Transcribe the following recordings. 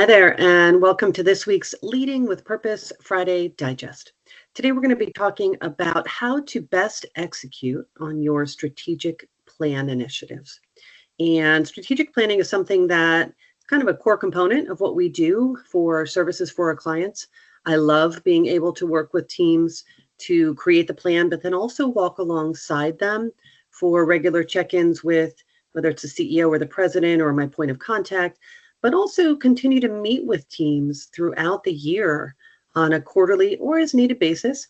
Hi there, and welcome to this week's Leading with Purpose Friday Digest. Today, we're going to be talking about how to best execute on your strategic plan initiatives. And strategic planning is something that is kind of a core component of what we do for services for our clients. I love being able to work with teams to create the plan, but then also walk alongside them for regular check-ins with whether it's the CEO or the president or my point of contact, but also continue to meet with teams throughout the year on a quarterly or as needed basis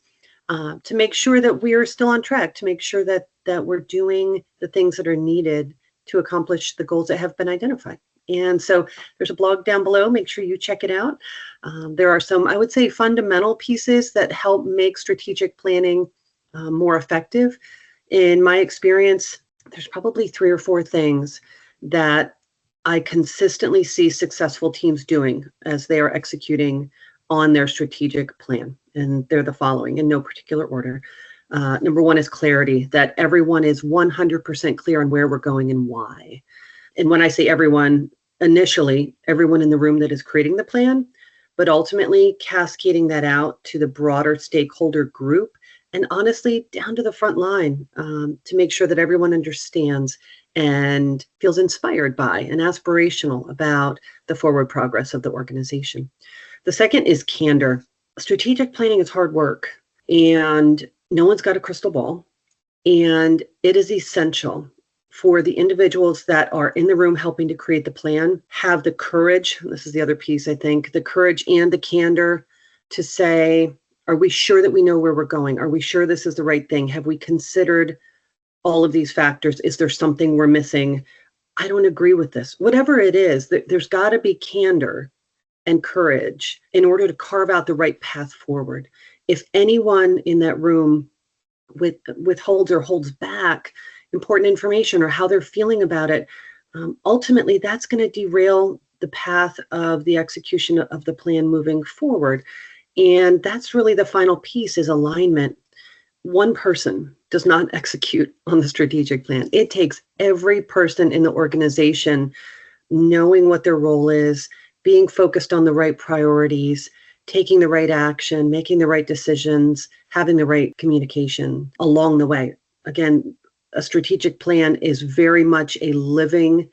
to make sure that we are still on track, to make sure that we're doing the things that are needed to accomplish the goals that have been identified. And so there's a blog down below. Make sure you check it out. There are some, I would say, fundamental pieces that help make strategic planning more effective. In my experience, there's probably 3 or 4 things that I consistently see successful teams doing as they are executing on their strategic plan. And they're the following in no particular order. Number 1 is clarity, that everyone is 100% clear on where we're going and why. And when I say everyone, initially, everyone in the room that is creating the plan, but ultimately cascading that out to the broader stakeholder group and honestly down to the front line to make sure that everyone understands and feels inspired by and aspirational about the forward progress of the organization. The second is candor. Strategic planning is hard work, and no one's got a crystal ball. And it is essential for the individuals that are in the room helping to create the plan, have the courage, this is the other piece, I think, the courage and the candor to say, are we sure that we know where we're going? Are we sure this is the right thing? Have we considered all of these factors? Is there something we're missing? I don't agree with this. Whatever it is, there's got to be candor and courage in order to carve out the right path forward. If anyone in that room withholds or holds back important information or how they're feeling about it, ultimately that's going to derail the path of the execution of the plan moving forward. And that's really the final piece, is alignment. One person does not execute on the strategic plan. It takes every person in the organization knowing what their role is, being focused on the right priorities, taking the right action, making the right decisions, having the right communication along the way. Again, a strategic plan is very much a living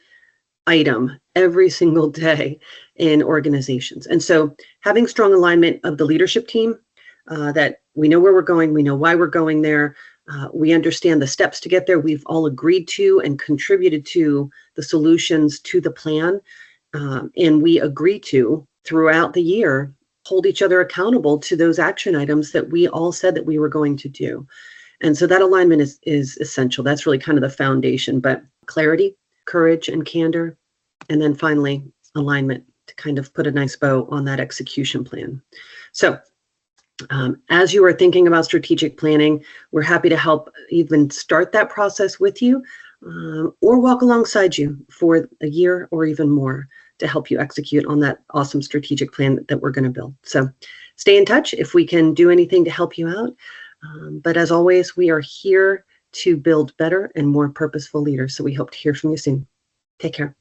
item every single day in organizations. And so having strong alignment of the leadership team, that we know where we're going, we know why we're going there, we understand the steps to get there, we've all agreed to and contributed to the solutions to the plan, and we agree to, throughout the year, hold each other accountable to those action items that we all said that we were going to do. And so that alignment is essential. That's really kind of the foundation, but clarity, courage, and candor, and then finally, alignment to kind of put a nice bow on that execution plan. So as you are thinking about strategic planning, we're happy to help even start that process with you or walk alongside you for a year or even more to help you execute on that awesome strategic plan that we're going to build. So stay in touch if we can do anything to help you out. But as always, we are here to build better and more purposeful leaders. So we hope to hear from you soon. Take care.